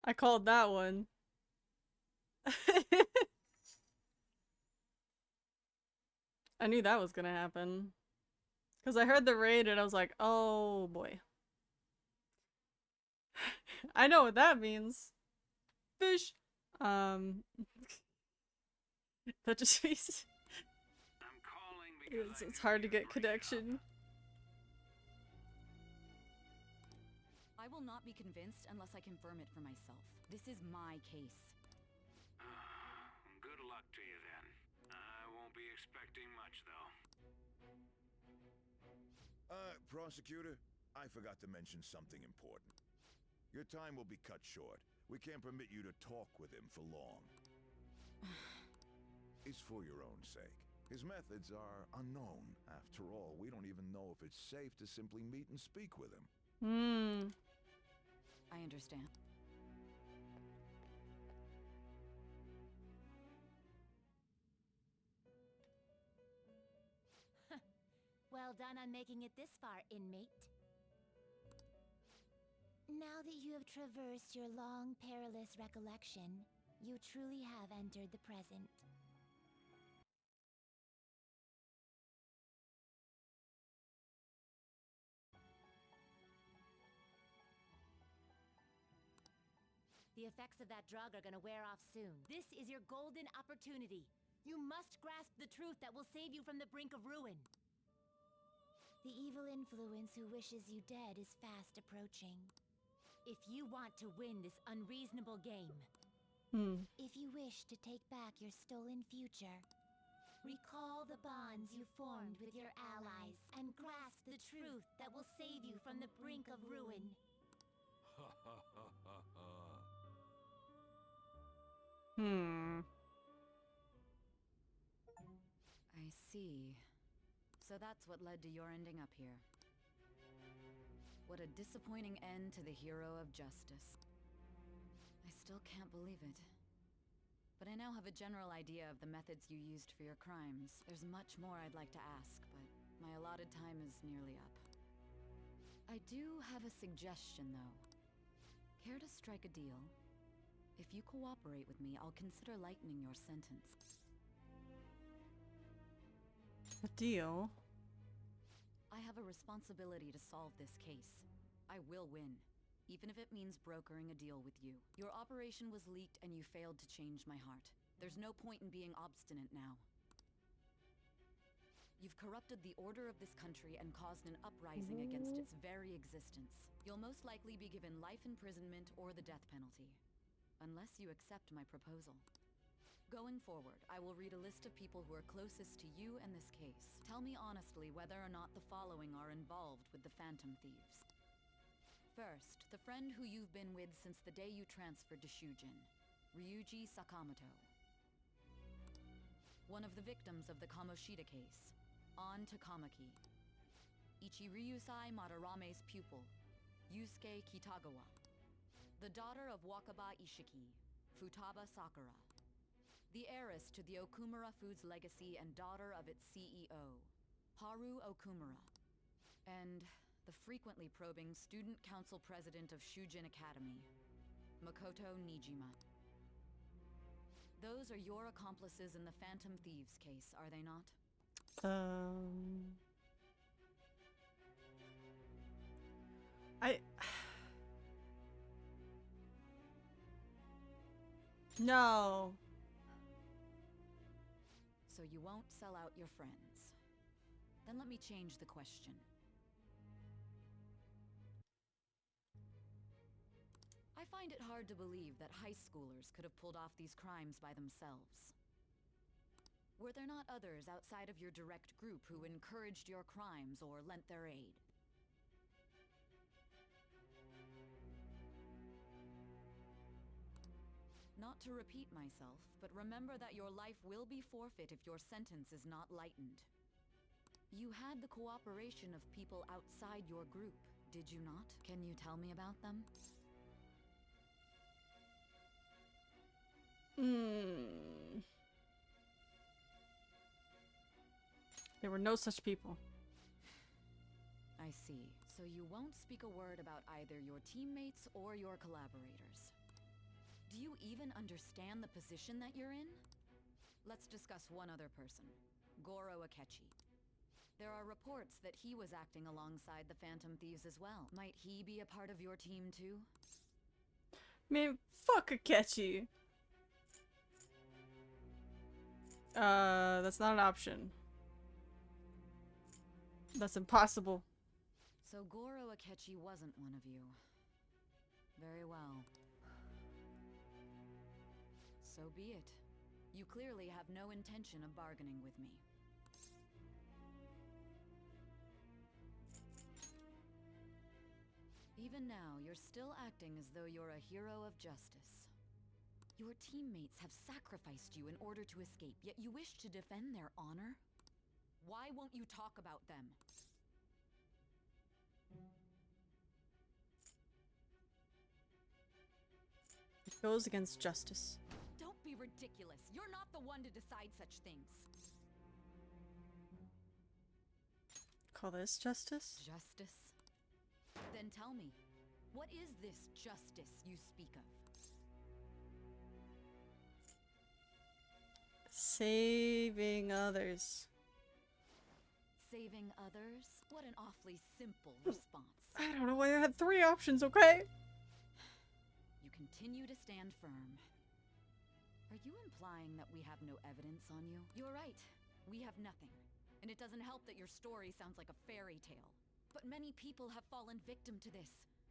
I called that one. I knew that was gonna happen. Because I heard the raid and I was like, oh boy. I know what that means. Fish. Um, that just means it's hard to get connection. I will not be convinced unless I confirm it for myself. This is my case. Good luck to you then. I won't be expecting much, though. Prosecutor, I forgot to mention something important. Your time will be cut short. We can't permit you to talk with him for long. It's for your own sake. His methods are unknown. After all, we don't even know if it's safe to simply meet and speak with him. I understand. Well done on making it this far, inmate. Now that you have traversed your long, perilous recollection, you truly have entered the present. The effects of that drug are gonna wear off soon. This is your golden opportunity. You must grasp the truth that will save you from the brink of ruin. The evil influence who wishes you dead is fast approaching. If you want to win this unreasonable game, if you wish to take back your stolen future, recall the bonds you formed with your allies and grasp the truth that will save you from the brink of ruin. I see. So that's what led to your ending up here. What a disappointing end to the hero of justice. I still can't believe it. But I now have a general idea of the methods you used for your crimes. There's much more I'd like to ask, but my allotted time is nearly up. I do have a suggestion, though. Care to strike a deal? If you cooperate with me, I'll consider lightening your sentence. A deal? I have a responsibility to solve this case. I will win, even if it means brokering a deal with you. Your operation was leaked and you failed to change my heart. There's no point in being obstinate now. You've corrupted the order of this country and caused an uprising against its very existence. You'll most likely be given life imprisonment or the death penalty, unless you accept my proposal. Going forward, I will read a list of people who are closest to you and this case. Tell me honestly whether or not the following are involved with the Phantom Thieves. First, the friend who you've been with since the day you transferred to Shujin, Ryuji Sakamoto. One of the victims of the Kamoshida case, An Takamaki. Ichiryusai Madarame's pupil, Yusuke Kitagawa. The daughter of Wakaba Ishiki, Futaba Sakura. The heiress to the Okumura Foods legacy and daughter of its CEO, Haru Okumura. And the frequently probing student council president of Shujin Academy, Makoto Nijima. Those are your accomplices in the Phantom Thieves case, are they not? No. So you won't sell out your friends. Then let me change the question. I find it hard to believe that high schoolers could have pulled off these crimes by themselves. Were there not others outside of your direct group who encouraged your crimes or lent their aid? Not to repeat myself, but remember that your life will be forfeit if your sentence is not lightened. You had the cooperation of people outside your group, did you not? Can you tell me about them? There were no such people. I see. So you won't speak a word about either your teammates or your collaborators. Do you even understand the position that you're in? Let's discuss one other person, Goro Akechi. There are reports that he was acting alongside the Phantom Thieves as well. Might he be a part of your team too? Man, fuck Akechi. That's not an option. That's impossible. So Goro Akechi wasn't one of you. Very well. So be it. You clearly have no intention of bargaining with me. Even now, you're still acting as though you're a hero of justice. Your teammates have sacrificed you in order to escape, yet you wish to defend their honor? Why won't you talk about them? It goes against justice. Don't be ridiculous. You're not the one to decide such things. Call this justice? Justice? Then tell me, what is this justice you speak of? Saving others. Saving others? What an awfully simple response. I don't know why I had 3 options, okay? You continue to stand firm. Are you implying that we have no evidence on you? You're right. We have nothing. And it doesn't help that your story sounds like a fairy tale. But many people have fallen victim to this.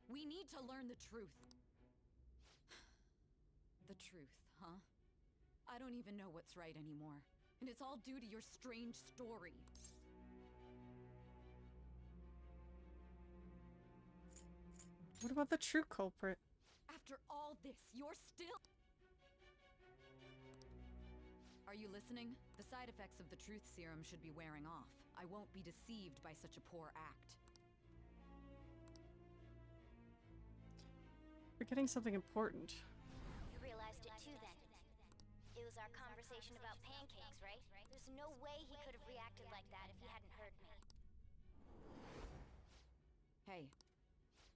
We need to learn the truth. The truth, huh? I don't even know what's right anymore. And it's all due to your strange story. What about the true culprit? After all this, you're still... Are you listening? The side effects of the truth serum should be wearing off. I won't be deceived by such a poor act. Forgetting something important. You realized it too then. It was our conversation about pancakes, right? There's no way he could have reacted like that if he hadn't heard me. Hey,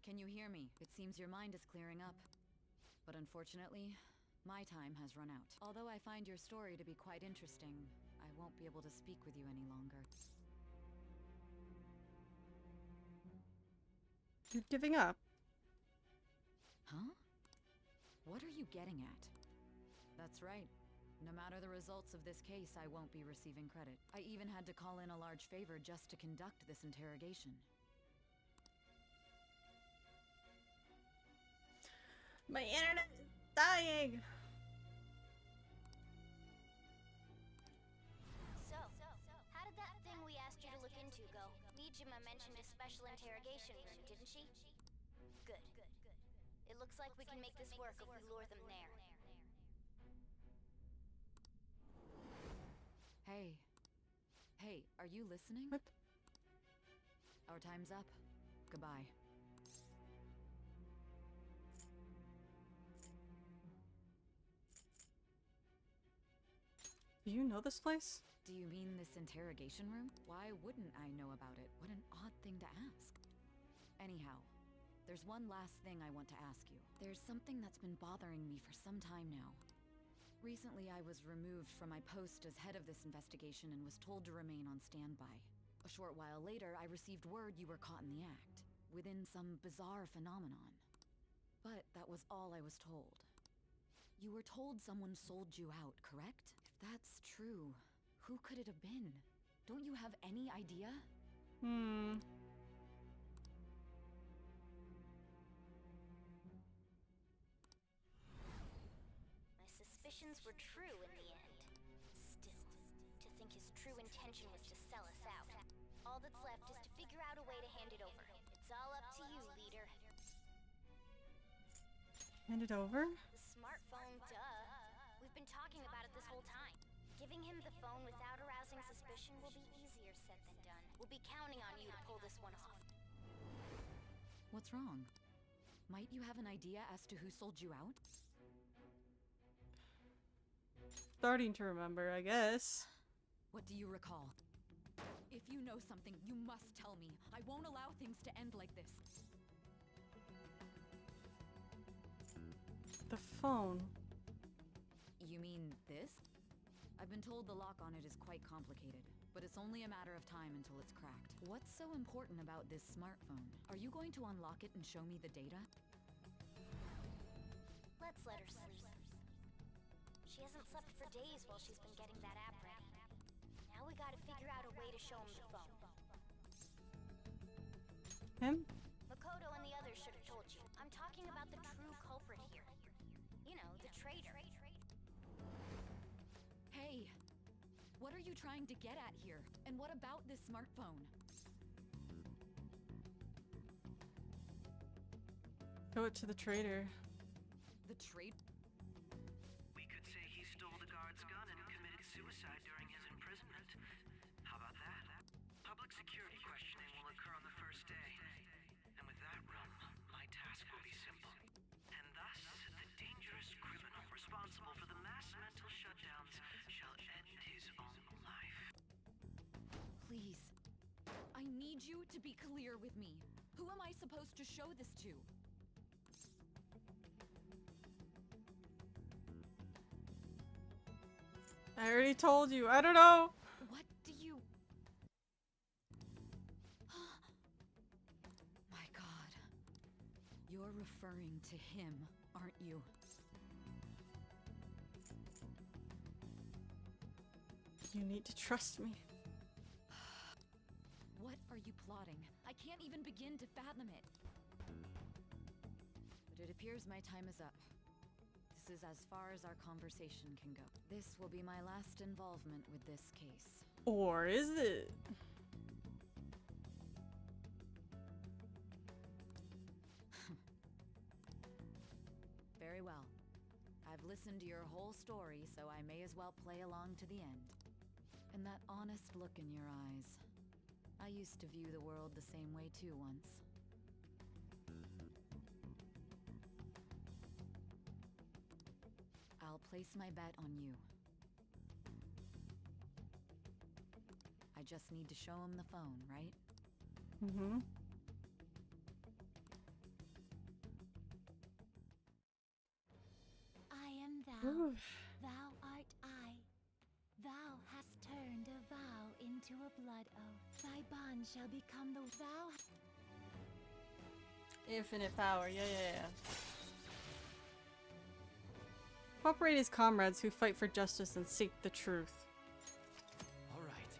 can you hear me? It seems your mind is clearing up. But unfortunately, my time has run out. Although I find your story to be quite interesting, I won't be able to speak with you any longer. You're giving up. Huh? What are you getting at? That's right. No matter the results of this case, I won't be receiving credit. I even had to call in a large favor just to conduct this interrogation. My internet is dying! So, how did that thing we asked you to look into go? Nijima mentioned a special interrogation room, didn't she? Good. It looks like we can make this work if we lure them there. Hey. Hey, are you listening? What? Our time's up. Goodbye. Do you know this place? Do you mean this interrogation room? Why wouldn't I know about it? What an odd thing to ask. Anyhow, there's one last thing I want to ask you. There's something that's been bothering me for some time now. Recently, I was removed from my post as head of this investigation and was told to remain on standby. A short while later, I received word you were caught in the act, within some bizarre phenomenon. But that was all I was told. You were told someone sold you out, correct? If that's true, who could it have been? Don't you have any idea? My suspicions were true in the end. Still, to think his true intention was to sell us out. All that's left is to figure out a way to hand it over. It's all up to you, leader. Hand it over? The smartphone, duh. We've been talking about it this whole time. Giving him the phone without arousing suspicion will be easier said than done. We'll be counting on you to pull this one off. What's wrong? Might you have an idea as to who sold you out? Starting to remember, I guess. What do you recall? If you know something, you must tell me. I won't allow things to end like this. The phone. You mean this? I've been told the lock on it is quite complicated, but it's only a matter of time until it's cracked. What's so important about this smartphone? Are you going to unlock it and show me the data? Let's let her sleep. She hasn't slept for days while she's been getting that app ready. Now we gotta figure out a way to show him the phone. Him? Makoto and the others should have told you. I'm talking about the true culprit here. You know, the traitor. Hey! What are you trying to get at here? And what about this smartphone? Show it to the traitor. The trade? We could say he stole the guard's gun and committed suicide during his imprisonment. How about that? Public security questioning will occur on the first day. And with that realm, my task will be simple. And thus, the dangerous criminal responsible for the mass mental shutdowns shall end his own life. Please. I need you to be clear with me. Who am I supposed to show this to? I already told you. I don't know. What do you... My God. You're referring to him, aren't you? You need to trust me. What are you plotting? I can't even begin to fathom it. But it appears my time is up. This is as far as our conversation can go. This will be my last involvement with this case. Or is it? Very well. I've listened to your whole story, so I may as well play along to the end. And that honest look in your eyes. I used to view the world the same way too once. I'll place my bet on you. I just need to show him the phone, right? Mm-hmm. I am thou, thou art I. Thou hast turned a vow into a blood oath. Thy bond shall become the thou. Infinite power. Yeah. Cooperate as comrades who fight for justice and seek the truth. All right.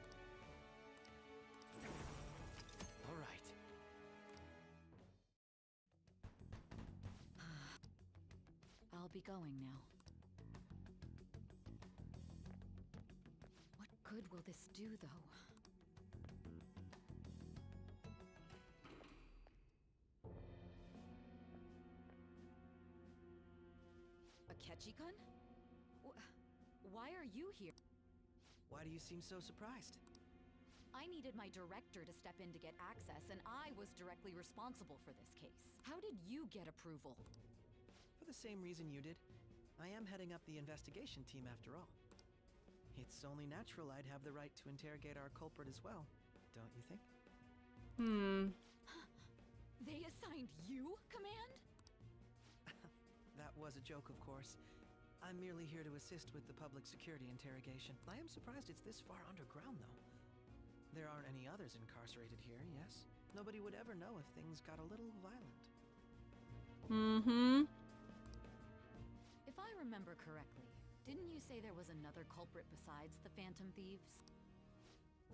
All right. I'll be going now. What good will this do, though? Akechi-kun? Why are you here? Why do you seem so surprised? I needed my director to step in to get access, and I was directly responsible for this case. How did you get approval? For the same reason you did. I am heading up the investigation team after all. It's only natural I'd have the right to interrogate our culprit as well, don't you think? They assigned you command? That was a joke, of course. I'm merely here to assist with the public security interrogation. I am surprised it's this far underground, though. There aren't any others incarcerated here, yes? Nobody would ever know if things got a little violent. Mm-hmm. If I remember correctly, didn't you say there was another culprit besides the Phantom Thieves?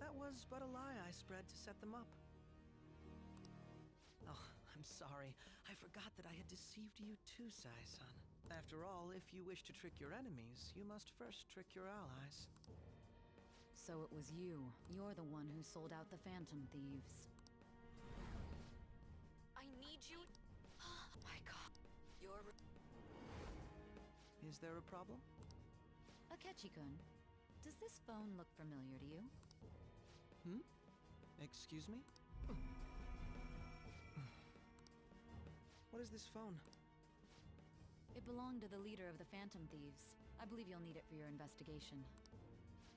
That was but a lie I spread to set them up. Oh, I'm sorry. I forgot that I had deceived you too, Sai-san. After all, if you wish to trick your enemies, you must first trick your allies. So it was you. You're the one who sold out the Phantom Thieves. I need you... My God. You're... Is there a problem? Akechi-kun, does this phone look familiar to you? Excuse me? What is this phone? It belonged to the leader of the Phantom Thieves. I believe you'll need it for your investigation.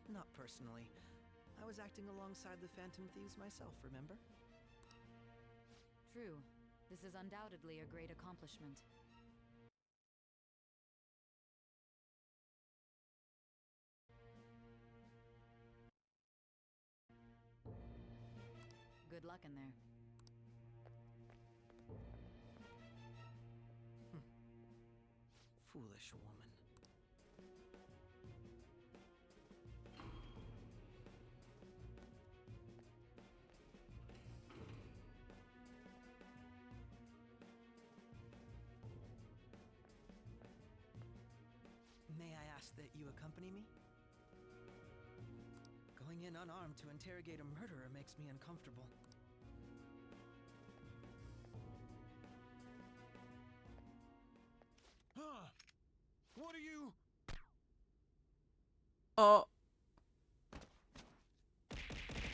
Not personally. I was acting alongside the Phantom Thieves myself, remember? True. This is undoubtedly a great accomplishment. Good luck in there. Foolish woman. May I ask that you accompany me? Going in unarmed to interrogate a murderer makes me uncomfortable. Huh? What are you? Oh.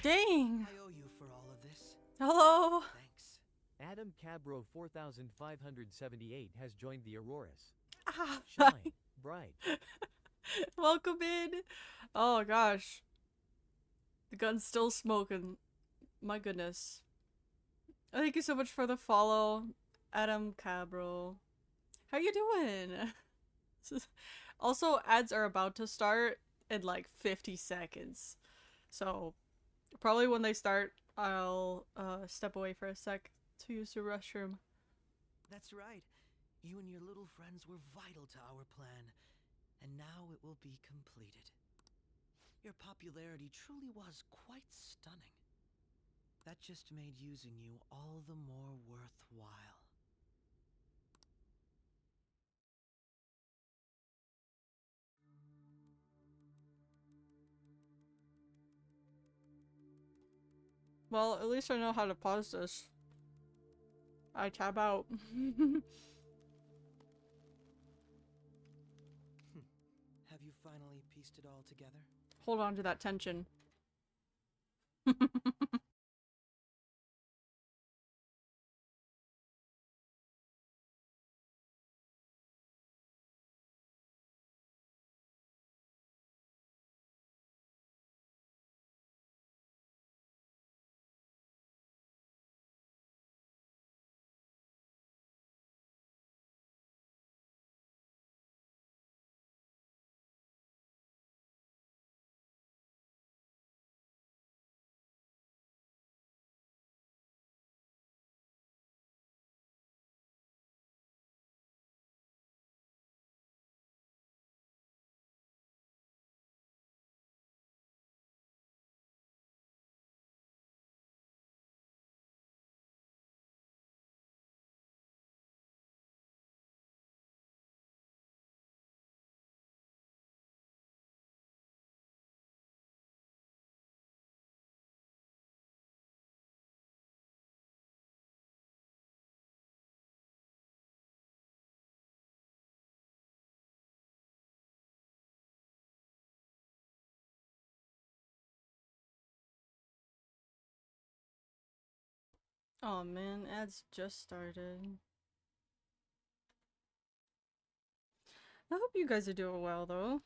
Dang. I owe you for all of this. Hello. Thanks. Adam Cabro 4578 has joined the Auroras. Ah, Shine bright. welcome in. Oh gosh. The gun's still smoking. My goodness. Thank you so much for the follow, Adam Cabro. How you doing? Also, ads are about to start in like 50 seconds. So, probably when they start, I'll step away for a sec to use the restroom. That's right. You and your little friends were vital to our plan, and now it will be completed. Your popularity truly was quite stunning. That just made using you all the more worthwhile. Well, at least I know how to pause this. I tab out. Have you finally pieced it all together? Hold on to that tension. Oh man, ads just started. I hope you guys are doing well though.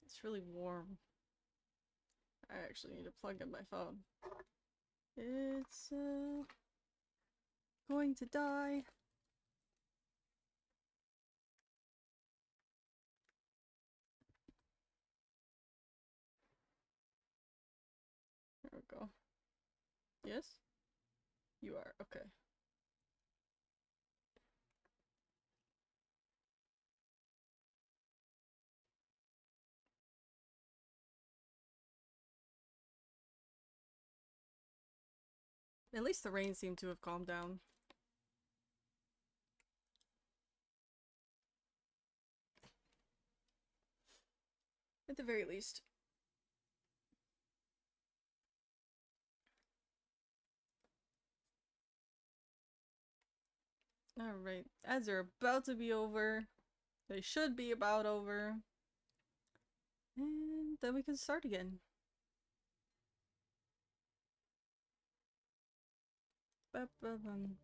It's really warm. I actually need to plug in my phone. It's going to die. There we go. Yes? You are, okay. At least the rain seemed to have calmed down. At the very least. Alright, ads are about to be over. They should be about over. And then we can start again. Ba-ba-bum.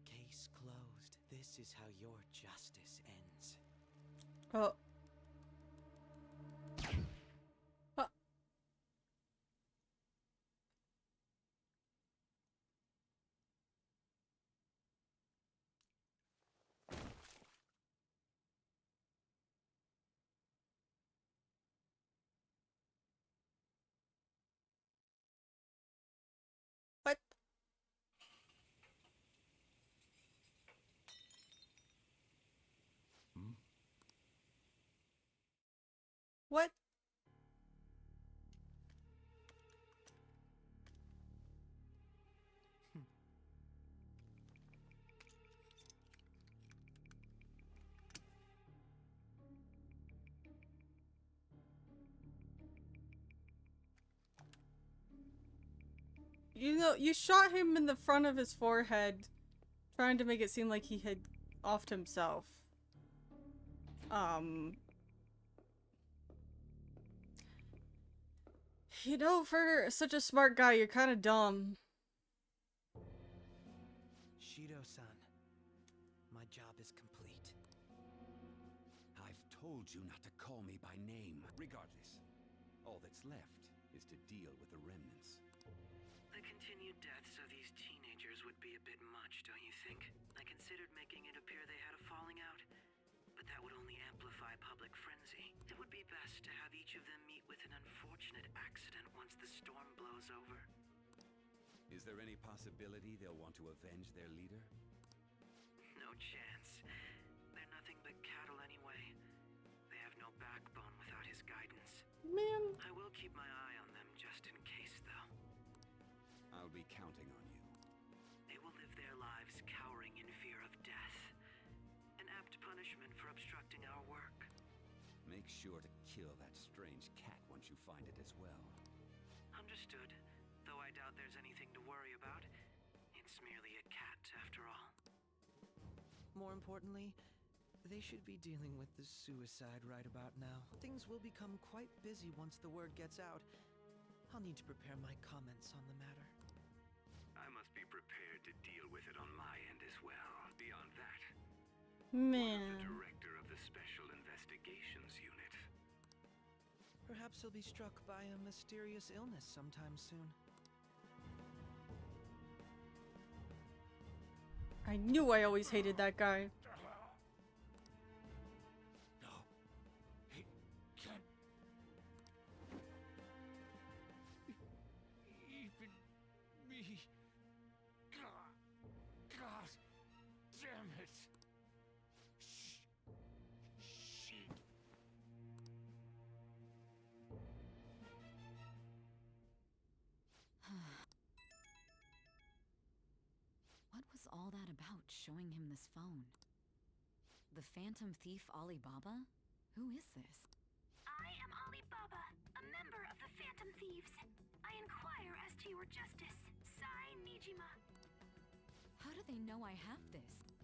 Case closed. This is how your justice ends. Oh. Ah. What? You know, you shot him in the front of his forehead, trying to make it seem like he had offed himself. You know, for such a smart guy, you're kind of dumb. Shido-san, my job is complete. I've told you not to call me by name. Regardless, all that's left is to deal with the remnants. The continued deaths of these teenagers would be a bit much, don't you think? I considered making it appear they had a falling out, but that would only amplify public frenzy. It would be best to have each of them meet with an unfortunate accident once the storm blows over. Is there any possibility they'll want to avenge their leader? No chance. They're nothing but cattle anyway. They have no backbone without his guidance. Man. I will keep my eye on them just in case, though. I'll be counting on you. They will live their lives cowering in fear of death. An apt punishment for obstructing our work. Make sure to kill that strange cat once you find it as well. Understood. Though I doubt there's anything to worry about. It's merely a cat, after all. More importantly, they should be dealing with the suicide right about now. Things will become quite busy once the word gets out. I'll need to prepare my comments on the matter. I must be prepared to deal with it on my end as well. Beyond that, Man. the director of the Special Investigations Unit. Perhaps he'll be struck by a mysterious illness sometime soon. I knew I always hated that guy. No, he can't. Even me. God damn it. Shit. What was all that about, showing him this phone? The Phantom Thief Alibaba? Who is this? I am Alibaba, a member of the Phantom Thieves. I inquire as to your justice. Sai Nijima. How do they know I have this?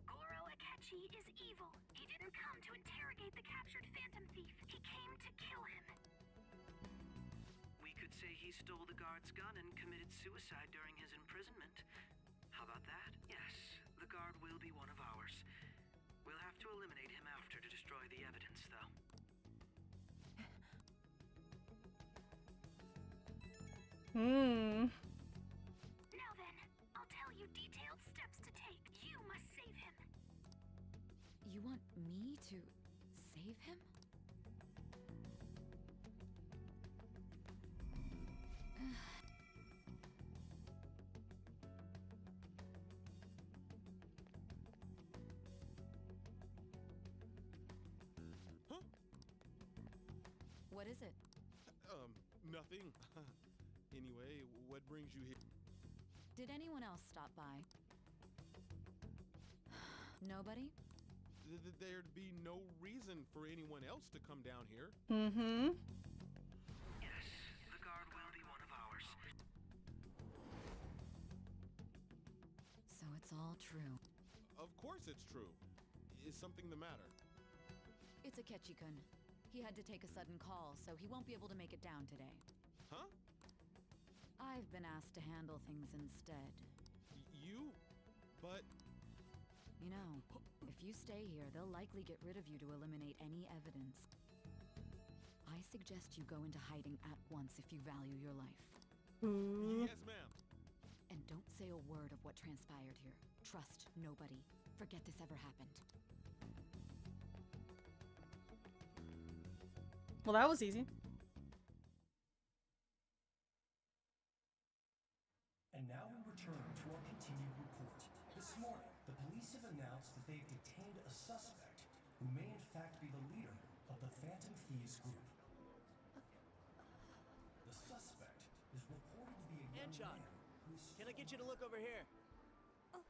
Goro Akechi is evil. He didn't come to interrogate the captured Phantom Thief. He came to kill him. We could say he stole the guard's gun and committed suicide during his imprisonment. How about that? Yes, the guard will be one of ours. We'll have to eliminate him after to destroy the evidence, though. Hmm. Now then, I'll tell you detailed steps to take. You must save him. You want me to save him? Huh? What is it? Nothing. Anyway, what brings you here? Did anyone else stop by? Nobody? There'd be no reason for anyone else to come down here. Mm-hmm. Yes, the guard will be one of ours. So it's all true. Of course it's true. Is something the matter? It's Akechi-kun. He had to take a sudden call, so he won't be able to make it down today. Huh? I've been asked to handle things instead. You? But... You know, if you stay here, they'll likely get rid of you to eliminate any evidence. I suggest you go into hiding at once if you value your life. Ooh. Yes, ma'am. And don't say a word of what transpired here. Trust nobody. Forget this ever happened. Well, that was easy. And now we return to our continued report. This morning, the police have announced that they've detained a suspect who may in fact be the leader of the Phantom Thieves group. The suspect is reported to be a young Anchon, man who's... can I get you to look over here? Oh,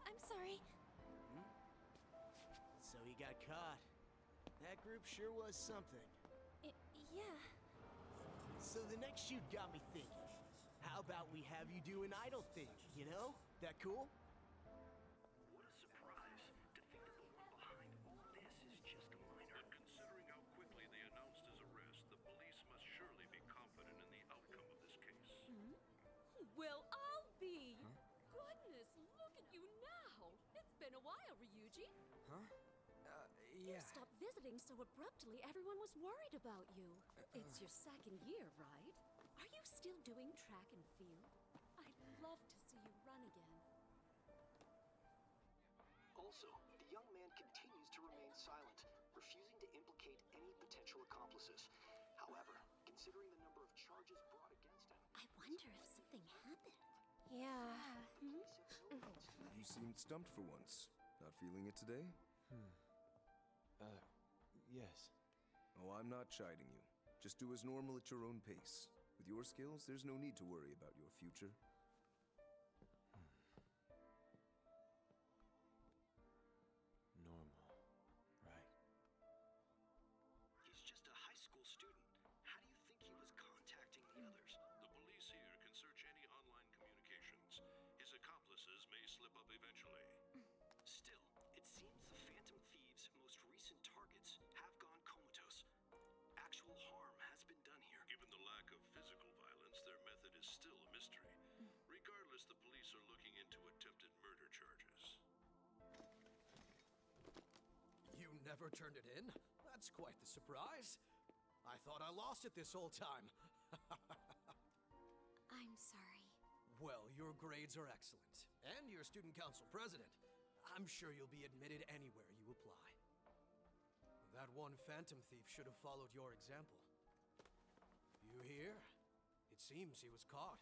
I'm sorry. So he got caught. That group sure was something. Yeah. So the next shoot got me thinking. How about we have you do an idol thing, you know? That cool? What a surprise to think that the one behind all this is just a minor. But considering how quickly they announced his arrest, the police must surely be confident in the outcome of this case. Well, I'll be. Goodness, look at you now. It's been a while, Ryuji. Huh? You stopped visiting so abruptly, everyone was worried about you. It's your second year, right? Are you still doing track and field? I'd love to see you run again. Also, the young man continues to remain silent, refusing to implicate any potential accomplices. However, considering the number of charges brought against him... I wonder if something happened. Yeah. You seemed stumped for once. Not feeling it today? Yes. Oh, I'm not chiding you. Just do as normal at your own pace. With your skills, there's no need to worry about your future. Normal. Right. He's just a high school student. How do you think he was contacting the others? The police here can search any online communications. His accomplices may slip up eventually. Still, it seems the Phantom Thieves' most recent targets have gone comatose. Actual harm has been done here. Given the lack of physical violence, their method is still a mystery. Regardless, the police are looking into attempted murder charges. You never turned it in? That's quite the surprise. I thought I lost it this whole time. I'm sorry. Well, your grades are excellent. And you're student council president. I'm sure you'll be admitted anywhere you apply. That one Phantom Thief should have followed your example. You hear? It seems he was caught.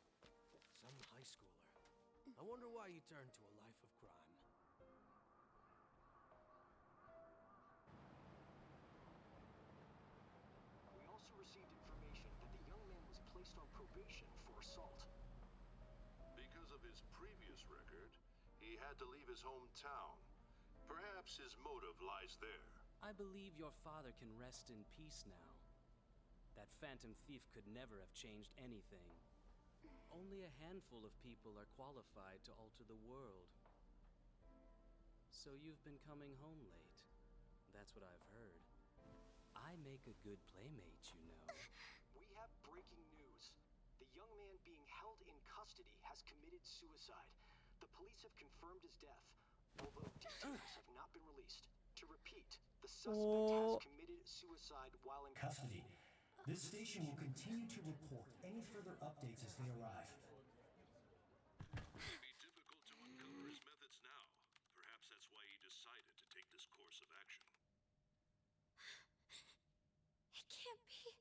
Some high schooler. I wonder why he turned to a life of crime. We also received information that the young man was placed on probation for assault. Because of his previous record, he had to leave his hometown. Perhaps his motive lies there. I believe your father can rest in peace now. That Phantom Thief could never have changed anything. Only a handful of people are qualified to alter the world. So you've been coming home late. That's what I've heard. I make a good playmate, you know. We have breaking news. The young man being held in custody has committed suicide. The police have confirmed his death, although details have not been released. To repeat, the suspect has committed suicide while in Custody. This station will continue to report any further updates as they arrive. It would be difficult to uncover his methods now. Perhaps that's why he decided to take this course of action. It can't be.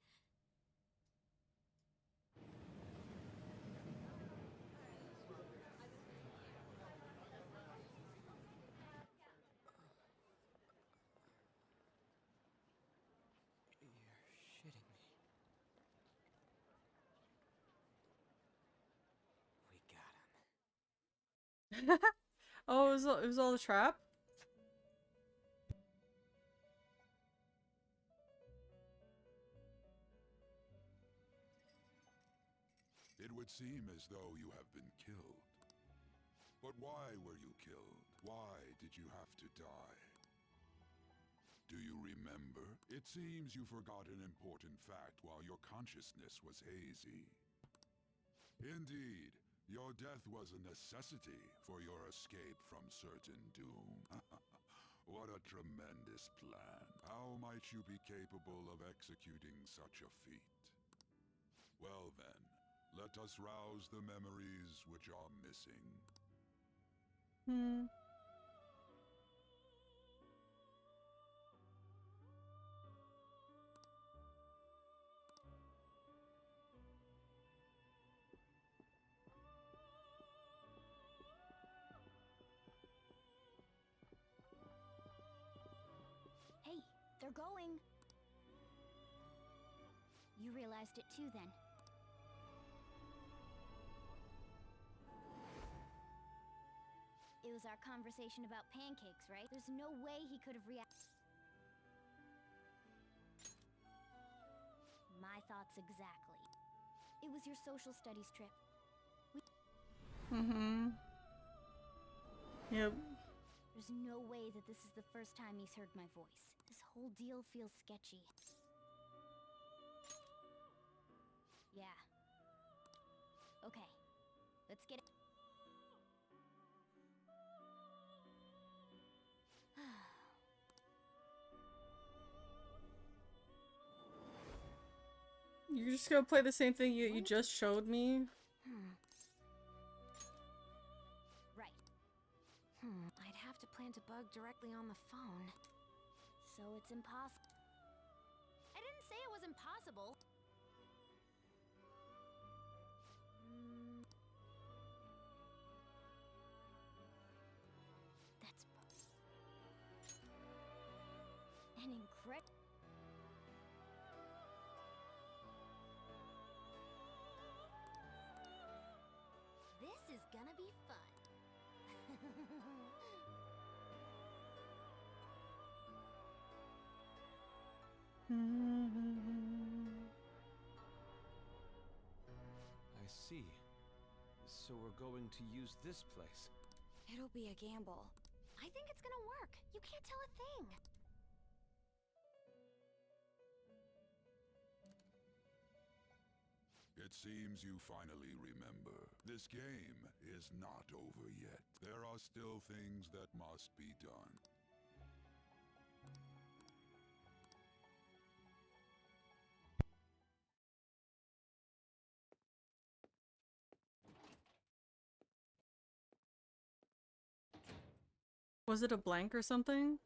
You're shitting me. We got him. Oh, it was all a trap? It would seem as though you have been killed. But why were you killed? Why did you have to die? Do you remember? It seems you forgot an important fact while your consciousness was hazy. Indeed, your death was a necessity for your escape from certain doom. What a tremendous plan. How might you be capable of executing such a feat? Well then, let us rouse the memories which are missing. Hey, they're going. You realized it too, then. It was our conversation about pancakes, right? There's no way he could have reacted. My thoughts exactly. It was your social studies trip. Yep. There's no way that this is the first time he's heard my voice. This whole deal feels sketchy. Yeah. Okay. Let's get it. You're just gonna play the same thing you just showed me? Right. I'd have to plant a bug directly on the phone. So it's impossible. I didn't say it was impossible. That's an incredible. This is gonna be fun. I see. So we're going to use this place. It'll be a gamble. I think it's gonna work. You can't tell a thing. It seems you finally remember. This game is not over yet. There are still things that must be done. Was it a blank or something?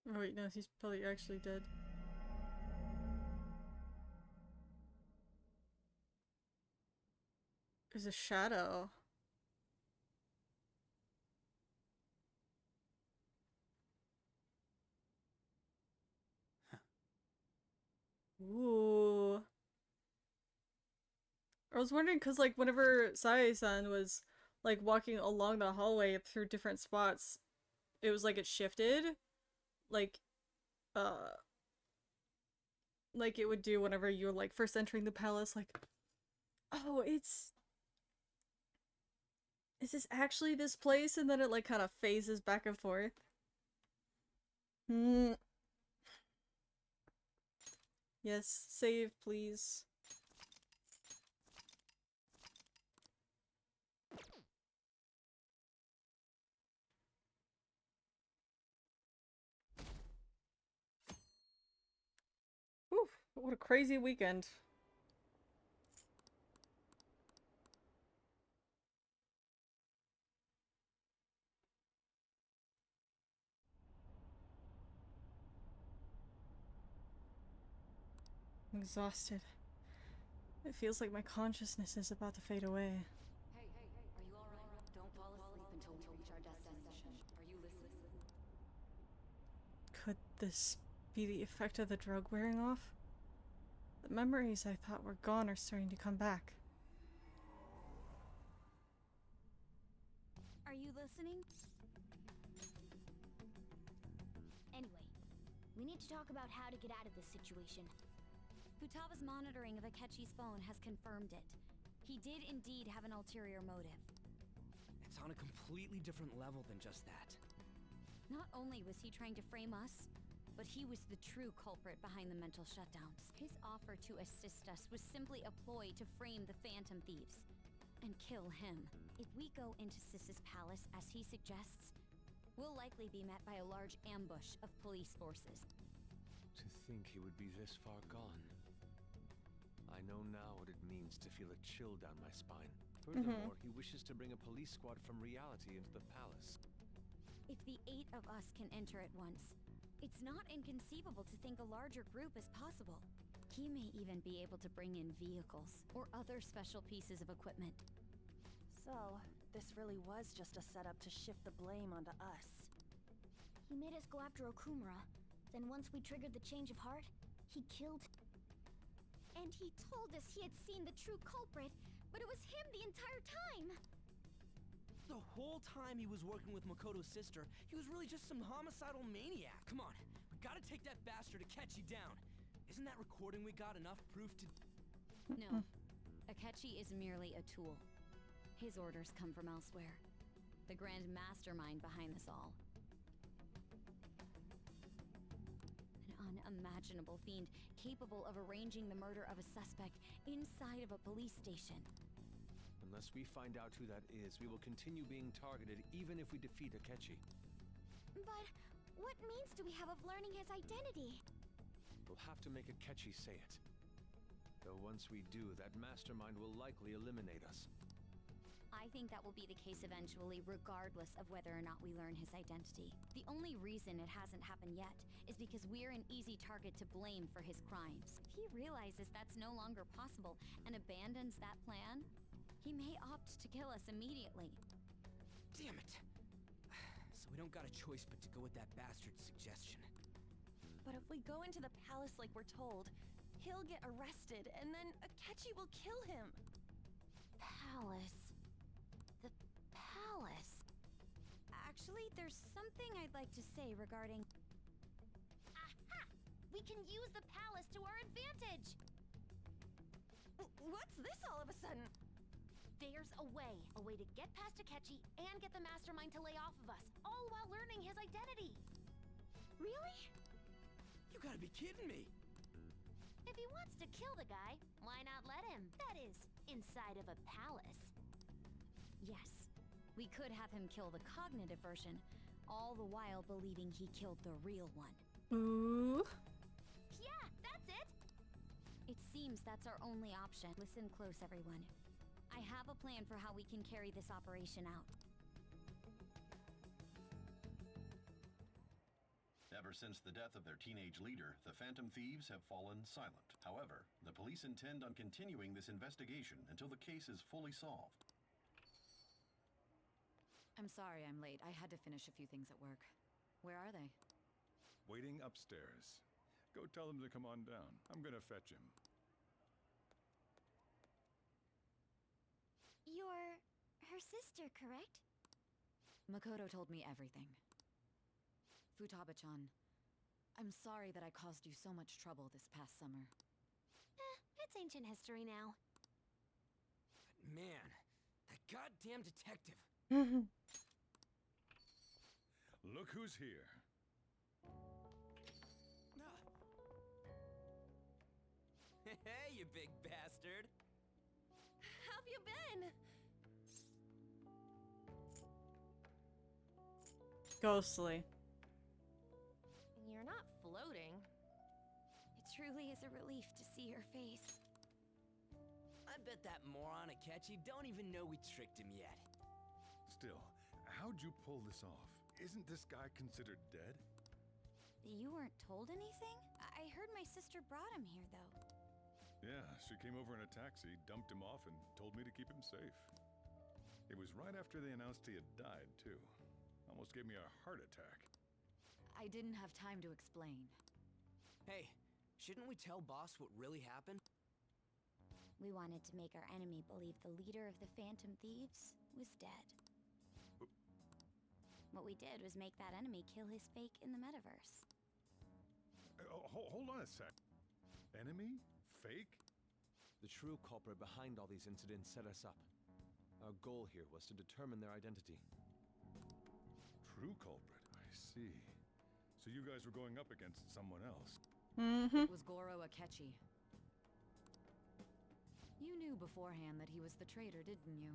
Oh wait, no, he's probably actually dead. There's a shadow. Ooh. I was wondering because, like, whenever Sae-san was, like, walking along the hallway through different spots, it was like it shifted. Like it would do whenever you were, like, first entering the palace, like, oh, is this actually this place? And then it, like, kind of phases back and forth. Yes, save, please. Whew, what a crazy weekend. I'm exhausted. It feels like my consciousness is about to fade away. Hey, are you alright? Don't fall asleep until we reach our destination. Are you listening? Could this be the effect of the drug wearing off? The memories I thought were gone are starting to come back. Are you listening? Anyway, we need to talk about how to get out of this situation. Futaga's monitoring of Akechi's phone has confirmed it. He did indeed have an ulterior motive. It's on a completely different level than just that. Not only was he trying to frame us, but he was the true culprit behind the mental shutdowns. His offer to assist us was simply a ploy to frame the Phantom Thieves and kill him. If we go into Sis's palace as he suggests, we'll likely be met by a large ambush of police forces. To think he would be this far gone. I know now what it means to feel a chill down my spine. Furthermore, he wishes to bring a police squad from reality into the palace. If the 8 of us can enter at once, it's not inconceivable to think a larger group is possible. He may even be able to bring in vehicles or other special pieces of equipment. So, this really was just a setup to shift the blame onto us. He made us go after Okumura. Then once we triggered the change of heart, he killed... And he told us he had seen the true culprit, but it was him the entire time! The whole time he was working with Makoto's sister, he was really just some homicidal maniac. Come on, we gotta take that bastard Akechi down. Isn't that recording we got enough proof to... No. Akechi is merely a tool. His orders come from elsewhere. The grand mastermind behind this all. An unimaginable fiend capable of arranging the murder of a suspect inside of a police station. Unless we find out who that is, we will continue being targeted even if we defeat Akechi. But what means do we have of learning his identity? We'll have to make Akechi say it. Though once we do, that mastermind will likely eliminate us. I think that will be the case eventually, regardless of whether or not we learn his identity. The only reason it hasn't happened yet is because we're an easy target to blame for his crimes. If he realizes that's no longer possible and abandons that plan, he may opt to kill us immediately. Damn it! So we don't got a choice but to go with that bastard's suggestion. But if we go into the palace like we're told, he'll get arrested, and then Akechi will kill him. Palace. The palace. Actually, there's something I'd like to say regarding... Aha! We can use the palace to our advantage! What's this all of a sudden? There's a way to get past Akechi and get the mastermind to lay off of us, all while learning his identity. Really? You gotta be kidding me! If he wants to kill the guy, why not let him? That is, inside of a palace. Yes, we could have him kill the cognitive version, all the while believing he killed the real one. Ooh. Yeah, that's it! It seems that's our only option. Listen close, everyone. I have a plan for how we can carry this operation out. Ever since the death of their teenage leader, the Phantom Thieves have fallen silent. However, the police intend on continuing this investigation until the case is fully solved. I'm sorry I'm late. I had to finish a few things at work. Where are they? Waiting upstairs. Go tell them to come on down. I'm gonna fetch him. You're her sister, correct? Makoto told me everything. Futaba-chan, I'm sorry that I caused you so much trouble this past summer. It's ancient history now. But man, that goddamn detective. Look who's here. Hey, you big bastard! How've you been? Ghostly. You're not floating. It truly is a relief to see your face. I bet that moron Akechi don't even know we tricked him yet. Still, how'd you pull this off? Isn't this guy considered dead? You weren't told anything? I heard my sister brought him here, though. Yeah, she came over in a taxi, dumped him off, and told me to keep him safe. It was right after they announced he had died, too. Almost gave me a heart attack. I didn't have time to explain. Hey, shouldn't we tell boss what really happened? We wanted to make our enemy believe the leader of the Phantom Thieves was dead. What we did was make that enemy kill his fake in the metaverse. Hold on a sec. Enemy? Fake? The true culprit behind all these incidents set us up. Our goal here was to determine their identity. True culprit, I see. So you guys were going up against someone else. It was Goro Akechi. You knew beforehand that he was the traitor, didn't you?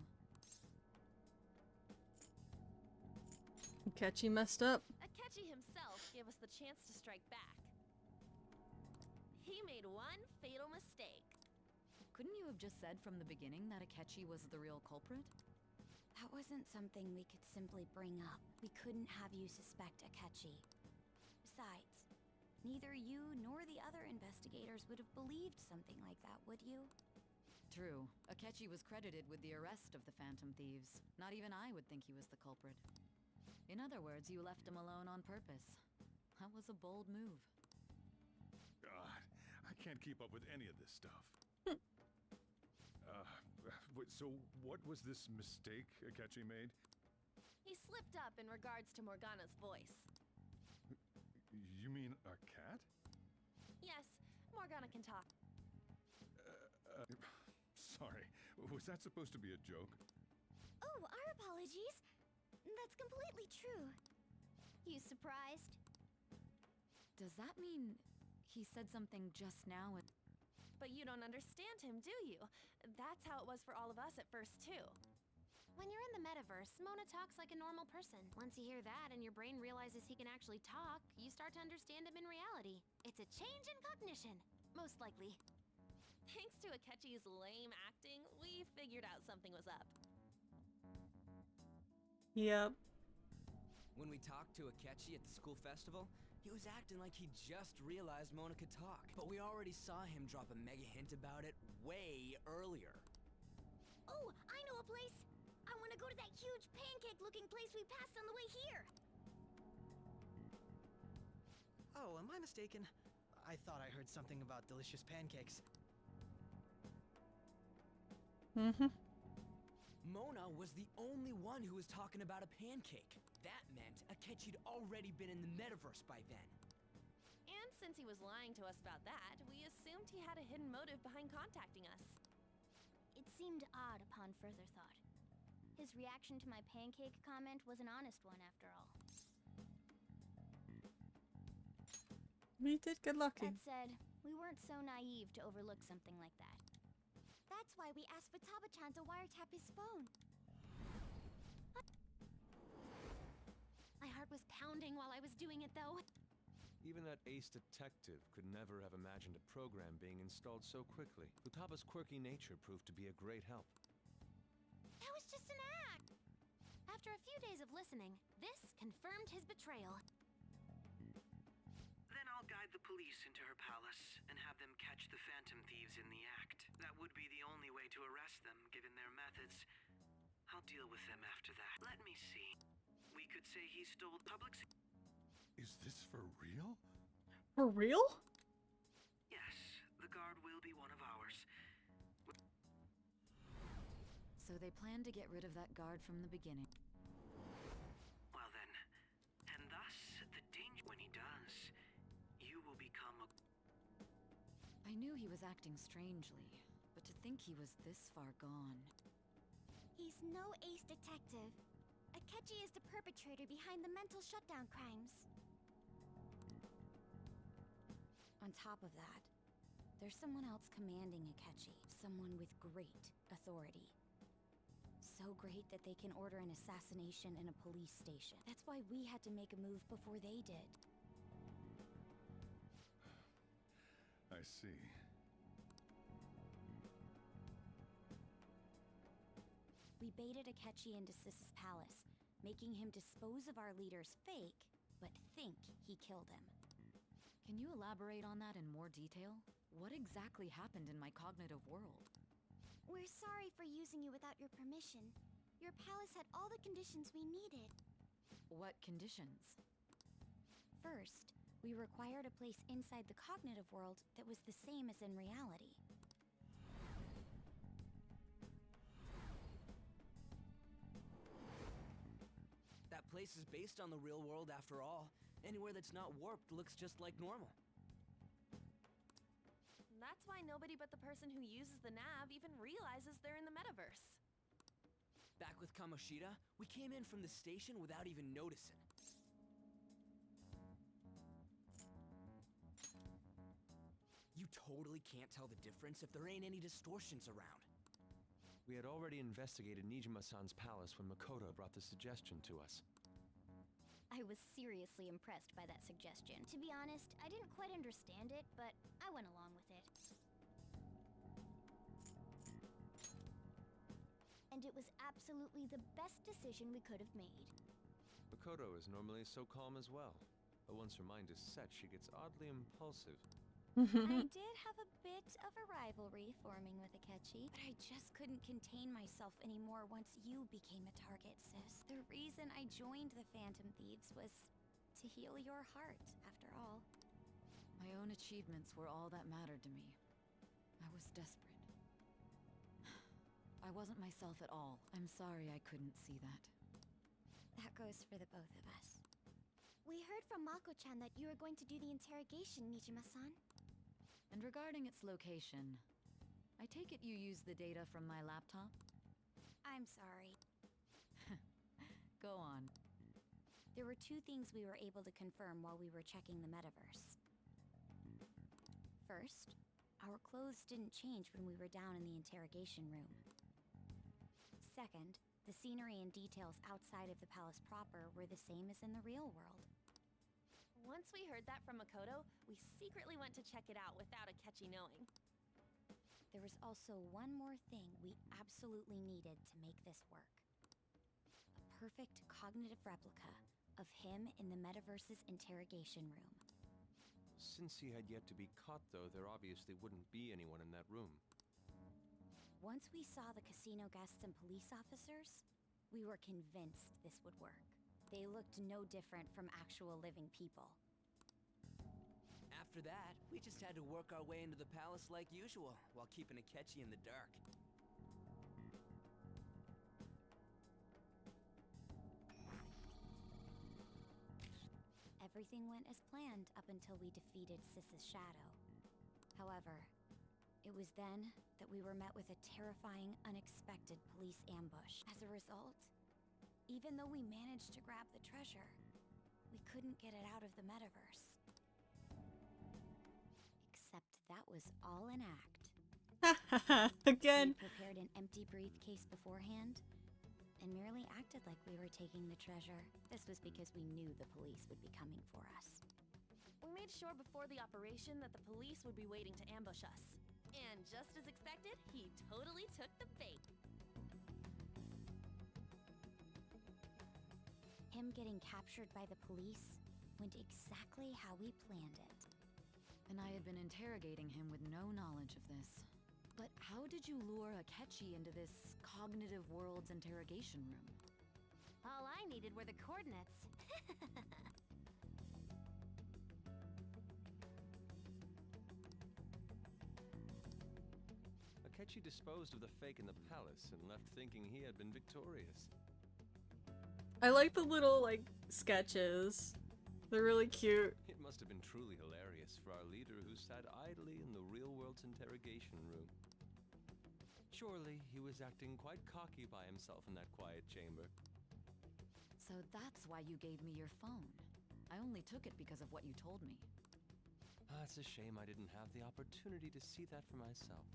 Akechi messed up. Akechi himself gave us the chance to strike back. He made one fatal mistake. Couldn't you have just said from the beginning that Akechi was the real culprit? That wasn't something we could simply bring up. We couldn't have you suspect Akechi. Besides, neither you nor the other investigators would have believed something like that, would you? True. Akechi was credited with the arrest of the Phantom Thieves. Not even I would think he was the culprit. In other words, you left him alone on purpose. That was a bold move. God, I can't keep up with any of this stuff. So what was this mistake Akechi made? He slipped up in regards to Morgana's voice. You mean a cat? Yes, Morgana can talk. Sorry, was that supposed to be a joke? Oh, our apologies. That's completely true. You surprised? Does that mean he said something just now and... But you don't understand him, do you? That's how it was for all of us at first, too. When you're in the metaverse, Mona talks like a normal person. Once you hear that and your brain realizes he can actually talk, you start to understand him in reality. It's a change in cognition, most likely. Thanks to Akechi's lame acting, we figured out something was up. Yep. When we talked to Akechi at the school festival, he was acting like he just realized Mona could talk. But we already saw him drop a mega hint about it way earlier. Oh, I know a place! I want to go to that huge pancake-looking place we passed on the way here! Oh, am I mistaken? I thought I heard something about delicious pancakes. Mm-hmm. Mona was the only one who was talking about a pancake. That meant Akechi'd already been in the metaverse by then. And since he was lying to us about that, we assumed he had a hidden motive behind contacting us. It seemed odd upon further thought. His reaction to my pancake comment was an honest one, after all. We did good looking. That said, we weren't so naive to overlook something like that. That's why we asked Futaba-chan to wiretap his phone. My heart was pounding while I was doing it, though. Even that ace detective could never have imagined a program being installed so quickly. Futaba's quirky nature proved to be a great help. That was just an act! After a few days of listening, this confirmed his betrayal. Then I'll guide the police into her palace and have them catch the Phantom Thieves in the act. That would be the only way to arrest them, given their methods. I'll deal with them after that. Let me see. We could say he stole public... Is this for real? For real? Yes, the guard will be one of ours. So they planned to get rid of that guard from the beginning. Well then, and thus, the danger when he does, you will become a... I knew he was acting strangely, but to think he was this far gone... He's no ace detective. Akechi is the perpetrator behind the mental shutdown crimes. On top of that, there's someone else commanding Akechi. Someone with great authority. So great that they can order an assassination in a police station. That's why we had to make a move before they did. I see. We baited Akechi into Sis's palace, making him dispose of our leader's fake, but think he killed him. Can you elaborate on that in more detail? What exactly happened in my cognitive world? We're sorry for using you without your permission. Your palace had all the conditions we needed. What conditions? First, we required a place inside the cognitive world that was the same as in reality. That place is based on the real world after all. Anywhere that's not warped looks just like normal. That's why nobody but the person who uses the nav even realizes they're in the metaverse. Back with Kamoshida, we came in from the station without even noticing. You totally can't tell the difference if there ain't any distortions around. We had already investigated Nijima-san's palace when Makoto brought the suggestion to us. I was seriously impressed by that suggestion. To be honest, I didn't quite understand it, but I went along with it. And it was absolutely the best decision we could have made. Makoto is normally so calm as well, but once her mind is set, she gets oddly impulsive. I did have a bit of a rivalry forming with Akechi, but I just couldn't contain myself anymore once you became a target, sis. The reason I joined the Phantom Thieves was to heal your heart, after all. My own achievements were all that mattered to me. I was desperate. I wasn't myself at all. I'm sorry I couldn't see that. That goes for the both of us. We heard from Mako-chan that you were going to do the interrogation, Nijima-san. And regarding its location, I take it you used the data from my laptop? I'm sorry. Go on. There were two things we were able to confirm while we were checking the metaverse. First, our clothes didn't change when we were down in the interrogation room. Second, the scenery and details outside of the palace proper were the same as in the real world. Once we heard that from Makoto, we secretly went to check it out without Akechi knowing. There was also one more thing we absolutely needed to make this work. A perfect cognitive replica of him in the metaverse's interrogation room. Since he had yet to be caught, though, there obviously wouldn't be anyone in that room. Once we saw the casino guests and police officers, we were convinced this would work. They looked no different from actual living people. After that, we just had to work our way into the palace like usual, while keeping Akechi in the dark. Everything went as planned up until we defeated Sis's shadow. However, it was then that we were met with a terrifying, unexpected police ambush. As a result, even though we managed to grab the treasure, we couldn't get it out of the metaverse. Except that was all an act. Again. We prepared an empty briefcase beforehand and merely acted like we were taking the treasure. This was because we knew the police would be coming for us. We made sure before the operation that the police would be waiting to ambush us. And just as expected, he totally took the bait. Him getting captured by the police went exactly how we planned it. And I had been interrogating him with no knowledge of this. But how did you lure Akechi into this cognitive world's interrogation room? All I needed were the coordinates. Akechi disposed of the fake in the palace and left thinking he had been victorious. I like the little, like, sketches. They're really cute. It must have been truly hilarious for our leader who sat idly in the real world's interrogation room. Surely he was acting quite cocky by himself in that quiet chamber. So that's why you gave me your phone. I only took it because of what you told me. It's a shame I didn't have the opportunity to see that for myself.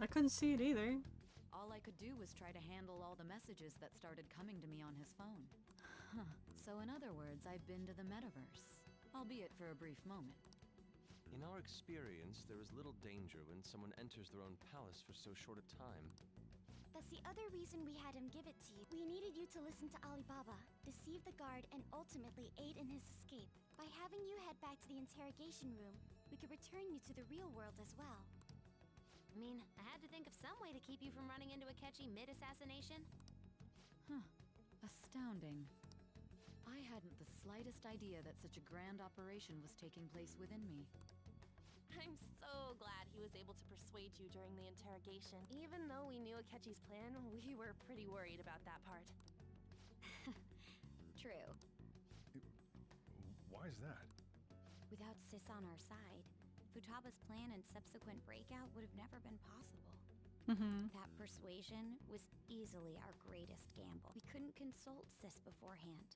I couldn't see it either. All I could do was try to handle all the messages that started coming to me on his phone. So in other words, I've been to the metaverse, albeit for a brief moment. In our experience, there is little danger when someone enters their own palace for so short a time. That's the other reason we had him give it to you. We needed you to listen to Alibaba, deceive the guard, and ultimately aid in his escape. By having you head back to the interrogation room, we could return you to the real world as well. I mean, I had to think of some way to keep you from running into Akechi mid-assassination. Astounding. I hadn't the slightest idea that such a grand operation was taking place within me. I'm so glad he was able to persuade you during the interrogation. Even though we knew Akechi's plan, we were pretty worried about that part. True. Why is that? Without Sis on our side, Futaba's plan and subsequent breakout would have never been possible. That persuasion was easily our greatest gamble. We couldn't consult Sis beforehand.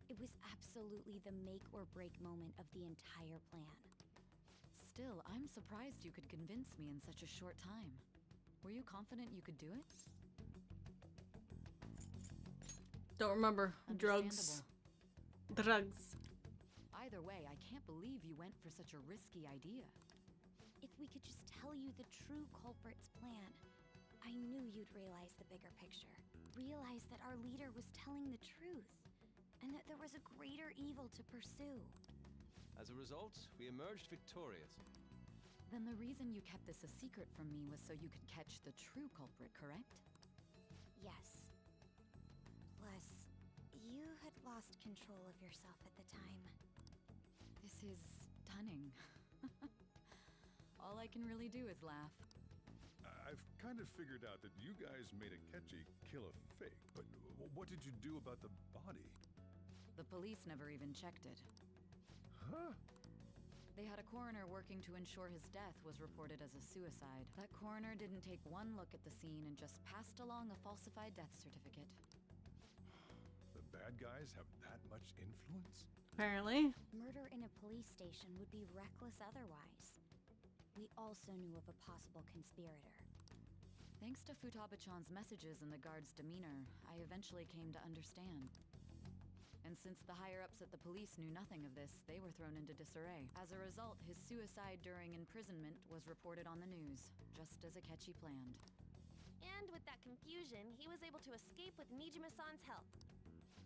It was absolutely the make or break moment of the entire plan. Still, I'm surprised you could convince me in such a short time. Were you confident you could do it? Don't remember. Drugs. Drugs. Either way, I can't believe you went for such a risky idea. If we could just tell you the true culprit's plan, I knew you'd realize the bigger picture. Realize that our leader was telling the truth, and that there was a greater evil to pursue. As a result, we emerged victorious. Then the reason you kept this a secret from me was so you could catch the true culprit, correct? Yes. Plus, you had lost control of yourself at the time. This is stunning. All I can really do is laugh. I've kind of figured out that you guys made Akechi kill a fake, but what did you do about the body? The police never even checked it. Huh? They had a coroner working to ensure his death was reported as a suicide. That coroner didn't take one look at the scene and just passed along a falsified death certificate. The bad guys have that much influence? Apparently. Murder in a police station would be reckless otherwise. We also knew of a possible conspirator. Thanks to Futaba-chan's messages and the guard's demeanor, I eventually came to understand. And since the higher-ups at the police knew nothing of this, they were thrown into disarray. As a result, his suicide during imprisonment was reported on the news, just as Akechi planned. And with that confusion, he was able to escape with Nijima-san's help.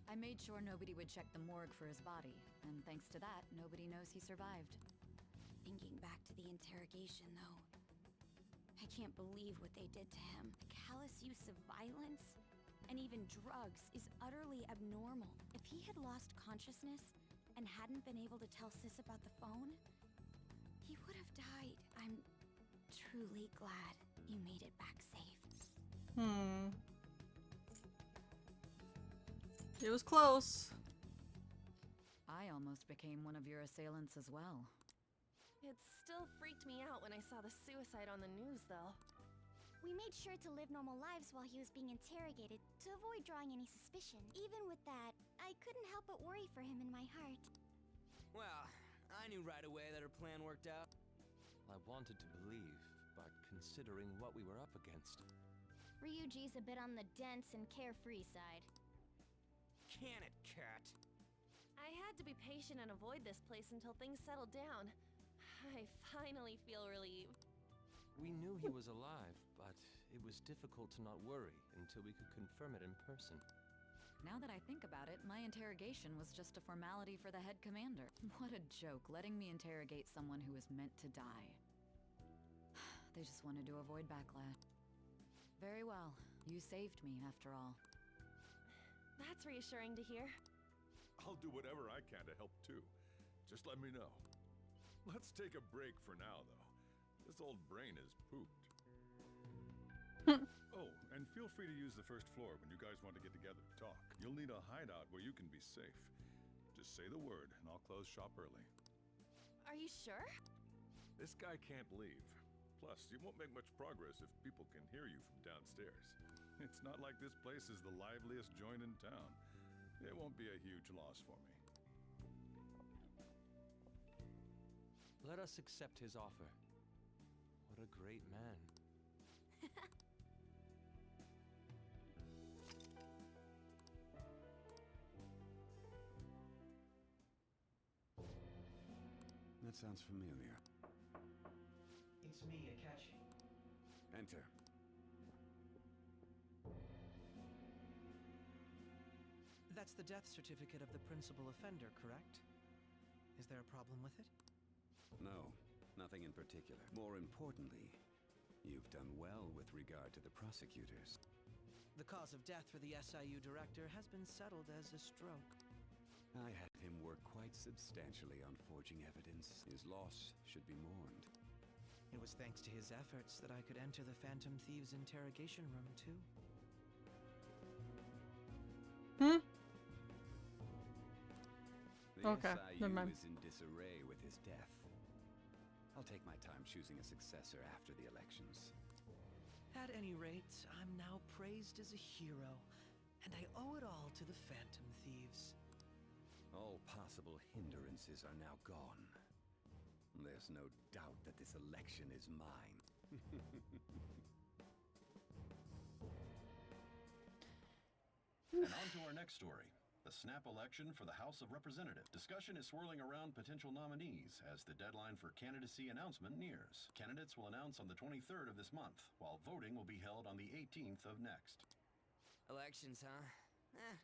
I made sure nobody would check the morgue for his body, and thanks to that, nobody knows he survived. Thinking back to the interrogation, though, I can't believe what they did to him. The callous use of violence and even drugs is utterly abnormal. If he had lost consciousness and hadn't been able to tell Sis about the phone, he would have died. I'm truly glad you made it back safe. It was close. I almost became one of your assailants as well. It still freaked me out when I saw the suicide on the news, though. We made sure to live normal lives while he was being interrogated to avoid drawing any suspicion. Even with that, I couldn't help but worry for him in my heart. Well, I knew right away that her plan worked out. I wanted to believe, but considering what we were up against... Ryuji's a bit on the dense and carefree side. Can it, cat? I had to be patient and avoid this place until things settled down. I finally feel relieved. We knew he was alive, but it was difficult to not worry until we could confirm it in person. Now that I think about it, my interrogation was just a formality for the head commander. What a joke, letting me interrogate someone who was meant to die. They just wanted to avoid backlash. Very well. You saved me, after all. That's reassuring to hear. I'll do whatever I can to help too. Just let me know. Let's take a break for now, though. This old brain is pooped. Oh, and feel free to use the first floor when you guys want to get together to talk. You'll need a hideout where you can be safe. Just say the word, and I'll close shop early. Are you sure? This guy can't leave. Plus, you won't make much progress if people can hear you from downstairs. It's not like this place is the liveliest joint in town. It won't be a huge loss for me. Let us accept his offer. What a great man. That sounds familiar. It's me, Akechi. Enter. That's the death certificate of the principal offender, correct? Is there a problem with it? No, nothing in particular. More importantly, you've done well with regard to the prosecutors. The cause of death for the SIU director has been settled as a stroke. I had him work quite substantially on forging evidence. His loss should be mourned. It was thanks to his efforts that I could enter the Phantom Thieves' interrogation room, too. The Okay, SIU never mind. is in disarray with his death. I'll take my time choosing a successor after the elections. At any rate, I'm now praised as a hero, and I owe it all to the Phantom Thieves. All possible hindrances are now gone. There's no doubt that this election is mine. And on to our next story. The snap election for the House of Representatives. Discussion is swirling around potential nominees as the deadline for candidacy announcement nears. Candidates will announce on the 23rd of this month, while voting will be held on the 18th of next. Elections, huh?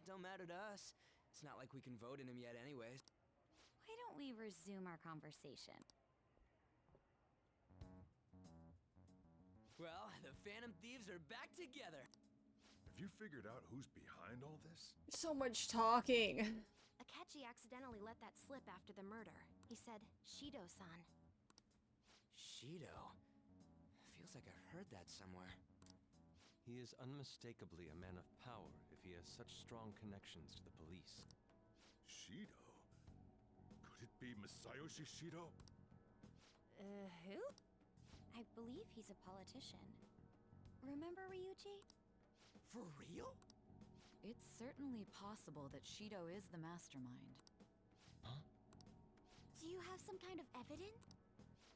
Don't matter to us. It's not like we can vote in them yet anyways. Why don't we resume our conversation? Well, the Phantom Thieves are back together. Have you figured out who's behind all this? So much talking. Akechi accidentally let that slip after the murder. He said, Shido-san. Shido? Feels like I've heard that somewhere. He is unmistakably a man of power if he has such strong connections to the police. Shido? Could it be Masayoshi Shido? Who? I believe he's a politician. Remember Ryuji? For real? It's certainly possible that Shido is the mastermind. Do you have some kind of evidence?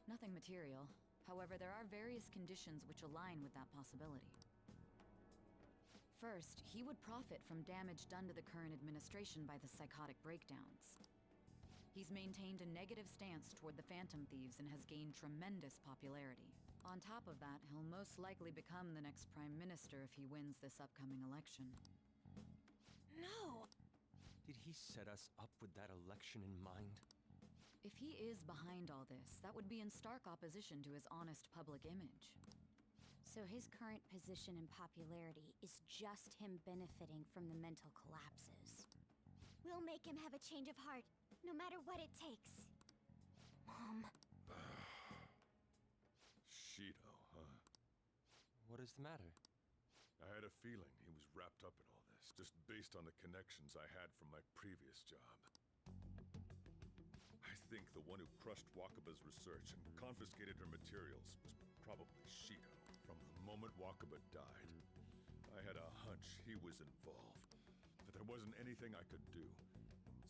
Nothing material. However, there are various conditions which align with that possibility. First, he would profit from damage done to the current administration by the psychotic breakdowns. He's maintained a negative stance toward the Phantom Thieves and has gained tremendous popularity. On top of that, he'll most likely become the next Prime Minister if he wins this upcoming election. No! Did he set us up with that election in mind? If he is behind all this, that would be in stark opposition to his honest public image. So his current position and popularity is just him benefiting from the mental collapses. We'll make him have a change of heart, no matter what it takes. Mom. Shido, huh? What is the matter? I had a feeling he was wrapped up in all this, just based on the connections I had from my previous job. I think the one who crushed Wakaba's research and confiscated her materials was probably Shido. From the moment Wakaba died, I had a hunch he was involved, but there wasn't anything I could do.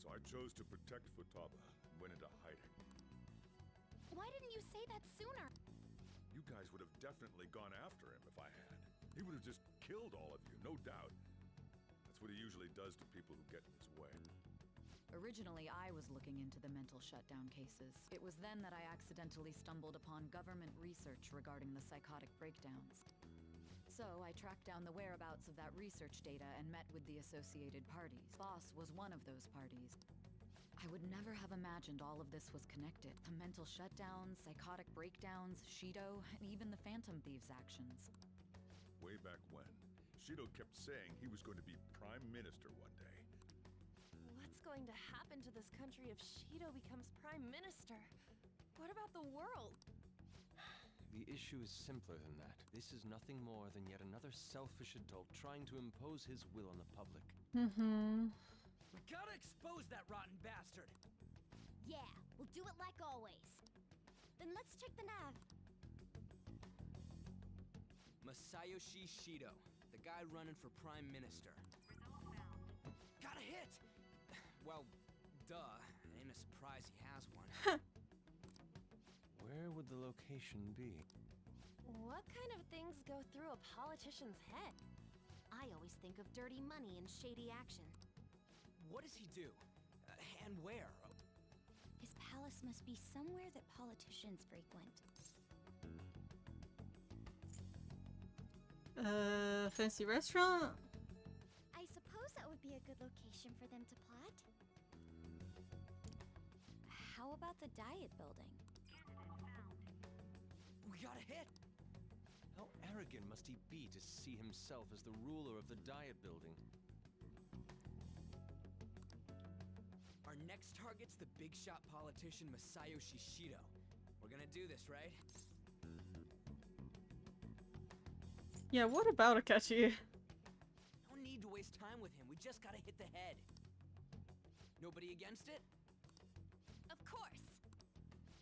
So I chose to protect Futaba and went into hiding. Why didn't you say that sooner? You guys would have definitely gone after him if I had. He would have just killed all of you, no doubt. That's what he usually does to people who get in his way. Originally, I was looking into the mental shutdown cases. It was then that I accidentally stumbled upon government research regarding the psychotic breakdowns. So I tracked down the whereabouts of that research data and met with the associated parties. Boss was one of those parties. I would never have imagined all of this was connected. The mental shutdowns, psychotic breakdowns, Shido, and even the Phantom Thieves' actions. Way back when, Shido kept saying he was going to be Prime Minister one day. What's going to happen to this country if Shido becomes Prime Minister? What about the world? The issue is simpler than that. This is nothing more than yet another selfish adult trying to impose his will on the public. Mm-hmm. We gotta expose that rotten bastard! Yeah, we'll do it like always. Then let's check the nav. Masayoshi Shido, the guy running for Prime Minister. Got a hit! Well, duh. Ain't a surprise he has one. Where would the location be? What kind of things go through a politician's head? I always think of dirty money and shady action. What does he do? And where? His palace must be somewhere that politicians frequent. Fancy restaurant? I suppose that would be a good location for them to plot. How about the Diet Building? We got a hit! How arrogant must he be to see himself as the ruler of the Diet Building? Our next target's the big shot politician Masayoshi Shido. We're gonna do this, right? Yeah, what about Akechi? No need to waste time with him. We just gotta hit the head. Nobody against it? Of course!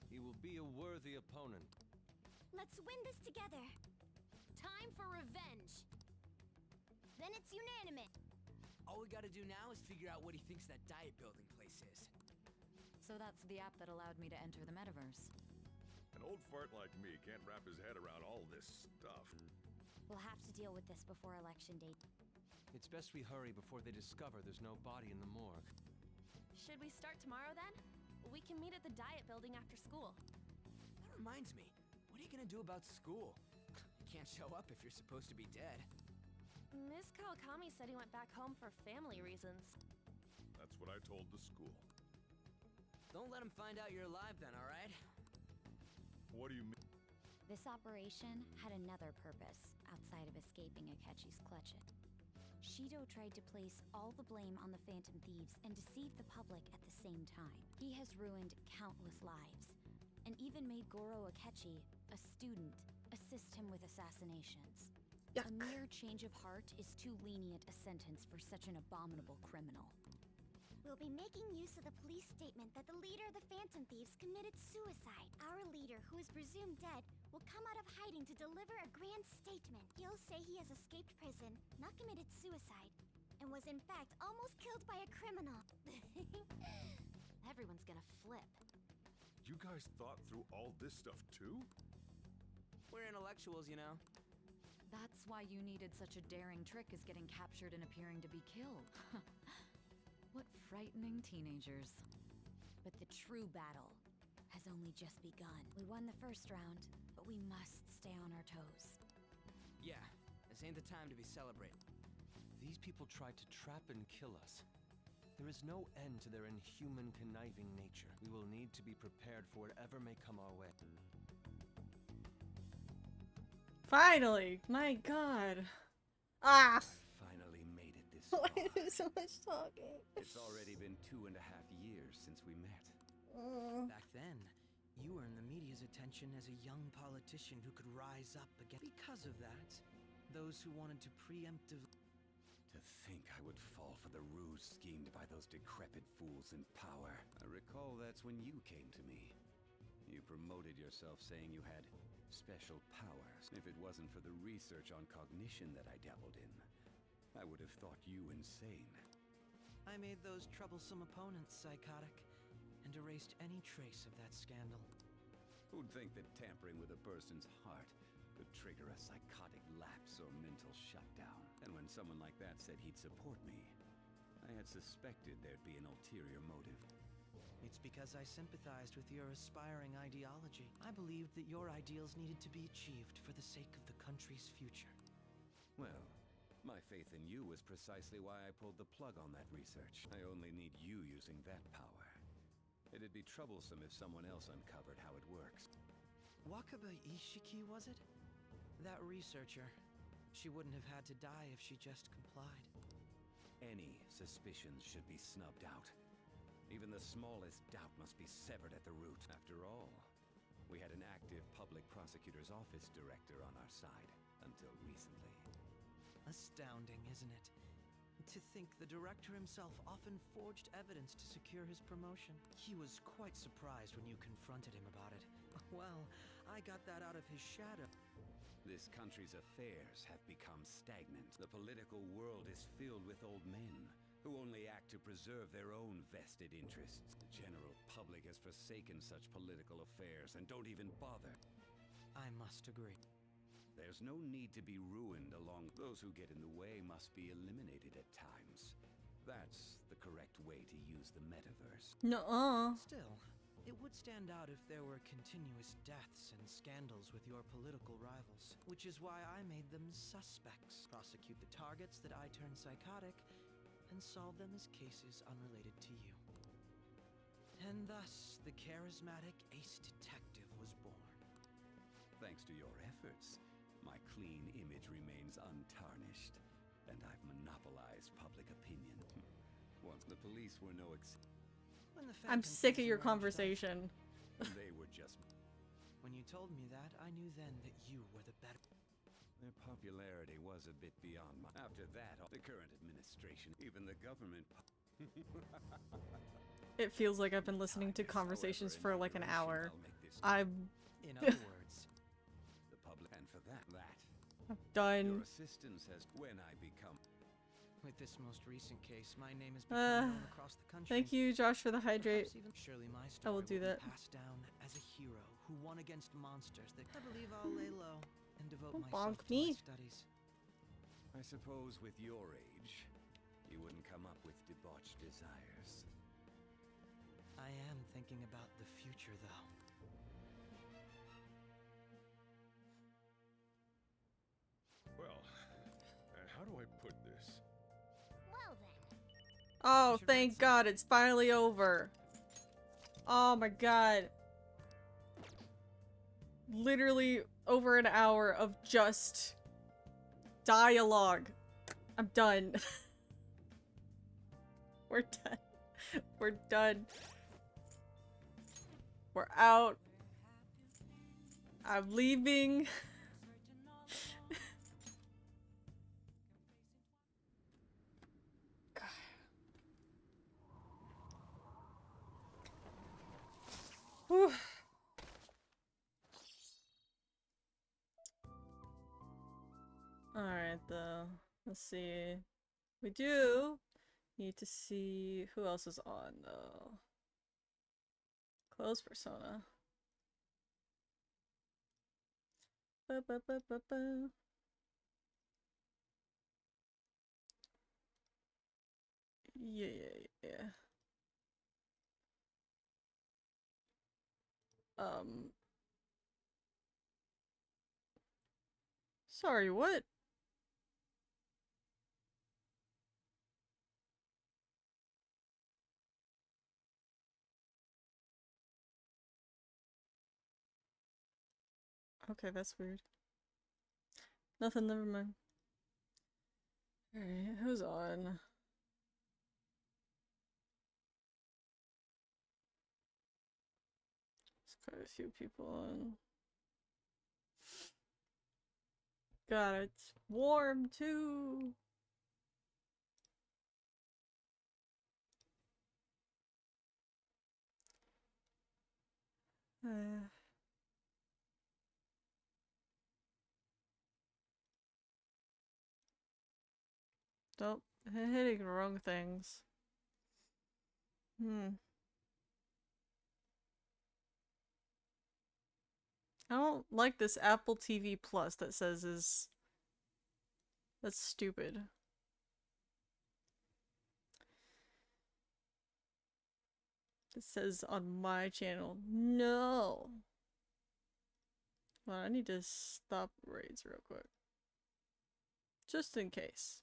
He will be a worthy opponent. Let's win this together. Time for revenge! Then it's unanimous. All we gotta do now is figure out what he thinks that Diet Building place is. So that's the app that allowed me to enter the metaverse. An old fart like me can't wrap his head around all this stuff. We'll have to deal with this before election day. It's best we hurry before they discover there's no body in the morgue. Should we start tomorrow then? We can meet at the Diet Building after school. That reminds me. What are you gonna do about school? You can't show up if you're supposed to be dead. Miss Kawakami said he went back home for family reasons. That's what I told the school. Don't let him find out you're alive then, alright? What do you mean? This operation had another purpose outside of escaping Akechi's clutches. Shido tried to place all the blame on the Phantom Thieves and deceive the public at the same time. He has ruined countless lives, and even made Goro Akechi, a student, assist him with assassinations. Yuck. A mere change of heart is too lenient a sentence for such an abominable criminal. We'll be making use of the police statement that the leader of the Phantom Thieves committed suicide. Our leader, who is presumed dead, will come out of hiding to deliver a grand statement. He'll say he has escaped prison, not committed suicide, and was in fact almost killed by a criminal. Everyone's gonna flip. You guys thought through all this stuff too? We're intellectuals, you know. That's why you needed such a daring trick as getting captured and appearing to be killed. What frightening teenagers. But the true battle has only just begun. We won the first round, but we must stay on our toes. Yeah, this ain't the time to be celebrating. These people tried to trap and kill us. There is no end to their inhuman, conniving nature. We will need to be prepared for whatever may come our way. Finally! My god. Ah! Finally made it this far. Why is so much talking? It's already been 2.5 years since we met. Back then, you earned the media's attention as a young politician who could rise up against. Because of that, those who wanted to preemptively. To think I would fall for the ruse schemed by those decrepit fools in power. I recall that's when you came to me. You promoted yourself saying you had special powers. If it wasn't for the research on cognition that I dabbled in, I would have thought you insane. I made those troublesome opponents psychotic, and erased any trace of that scandal. Who'd think that tampering with a person's heart could trigger a psychotic lapse or mental shutdown? And when someone like that said he'd support me, I had suspected there'd be an ulterior motive. It's because I sympathized with your aspiring ideology. I believed that your ideals needed to be achieved for the sake of the country's future. Well, my faith in you was precisely why I pulled the plug on that research. I only need you using that power. It'd be troublesome if someone else uncovered how it works. Wakaba Ishiki, was it? That researcher. She wouldn't have had to die if she just complied. Any suspicions should be snubbed out. Even the smallest doubt must be severed at the root. After all, we had an active public prosecutor's office director on our side until recently. Astounding, isn't it? To think the director himself often forged evidence to secure his promotion. He was quite surprised when you confronted him about it. Well, I got that out of his shadow. This country's affairs have become stagnant. The political world is filled with old men who only act to preserve their own vested interests. The general public has forsaken such political affairs and don't even bother. I must agree. There's no need to be ruined along. Those who get in the way must be eliminated at times. That's the correct way to use the metaverse. Nuh-uh. Still, it would stand out if there were continuous deaths and scandals with your political rivals, which is why I made them suspects. Prosecute the targets that I turned psychotic, and solve them as cases unrelated to you. And thus, the charismatic ace detective was born. Thanks to your efforts, my clean image remains untarnished, and I've monopolized public opinion. Once the police were no When the I'm Phantom sick of Thieves your emerged, conversation. they were just... When you told me that, I knew then that you were the better. Their popularity was a bit beyond my... After that, the current administration, even the government... It feels like I've been listening to conversations for like an hour. In other words, the public, and for that, I'm done. Your assistance has... When I become... with this most recent case, my name has become known across the country. Thank you, Josh, for the hydrate. Surely my I will story do that. Be passed down as a hero who won against monsters. That I believe I'll lay low and devote Don't myself bonk to me. my studies. I suppose with your age, you wouldn't come up with debauched desires. I am thinking about the future, though. Well, how do I put this? Well then. Oh, thank God, it's finally over. Oh my god. Literally over an hour of just dialogue. I'm done. We're done. We're done. We're out. I'm leaving. God. Whew. Alright though. Let's see. We do need to see who else is on though. Close Persona. Ba, ba, ba, ba, ba. Yeah. Sorry, what? Okay, that's weird. Nothing, never mind. Alright, who's on? There's quite a few people on. God, it's warm too. Don't hitting the wrong things. I don't like this Apple TV Plus that says is. That's stupid. It says on my channel. No. Well, I need to stop raids real quick. Just in case.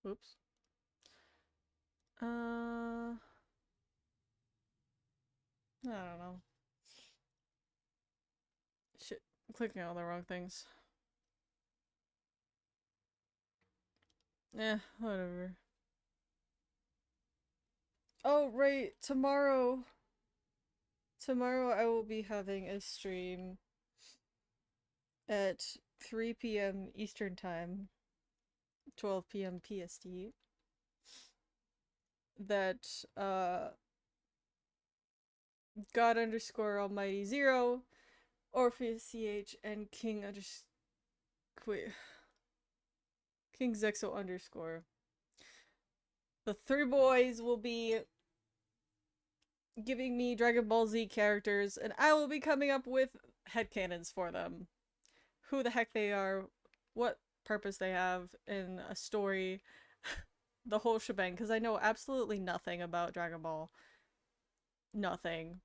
Oops. I don't know. Shit, I'm clicking on the wrong things. Eh, whatever. Oh, right, tomorrow I will be having a stream at 3 p.m. Eastern Time, 12 p.m. PST. That, God_Almighty0, Orpheus CH, and King Zexo_. The three boys will be giving me Dragon Ball Z characters, and I will be coming up with headcanons for them. Who the heck they are, what purpose they have in a story, the whole shebang, because I know absolutely nothing about Dragon Ball. Nothing.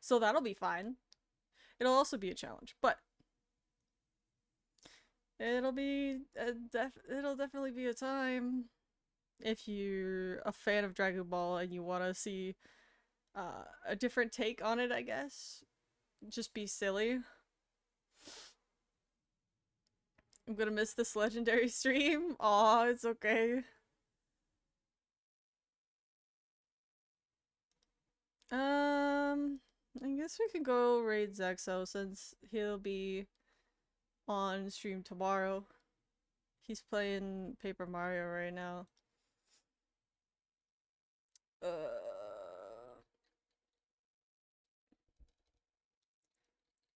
So that'll be fine. It'll also be a challenge, but it'll definitely be a time. If you're a fan of Dragon Ball and you want to see a different take on it, I guess. Just be silly. I'm gonna miss this legendary stream. Aw, it's okay. I guess we can go raid Zexo since he'll be on stream tomorrow. He's playing Paper Mario right now.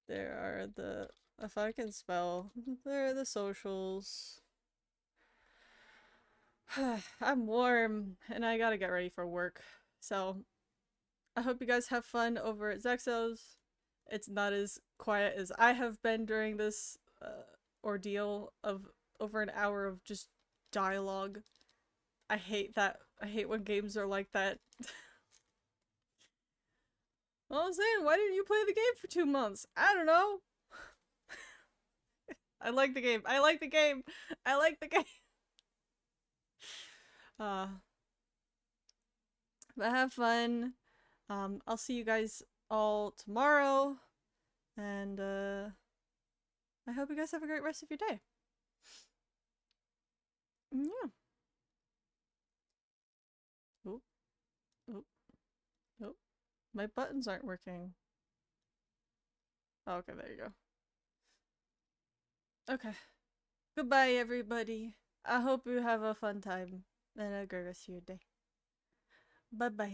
There are the, if I can spell, there are the socials. I'm warm and I gotta get ready for work. So I hope you guys have fun over at Zexo's. It's not as quiet as I have been during this ordeal of over an hour of just dialogue. I hate that. I hate when games are like that. Well, I was saying, why didn't you play the game for 2 months? I don't know. I like the game. I like the game. I like the game. But have fun. I'll see you guys all tomorrow. And I hope you guys have a great rest of your day. Yeah. Oh. Oh. Oh. My buttons aren't working. Oh, okay, there you go. Okay. Goodbye, everybody. I hope you have a fun time and a great rest of your day. Bye-bye.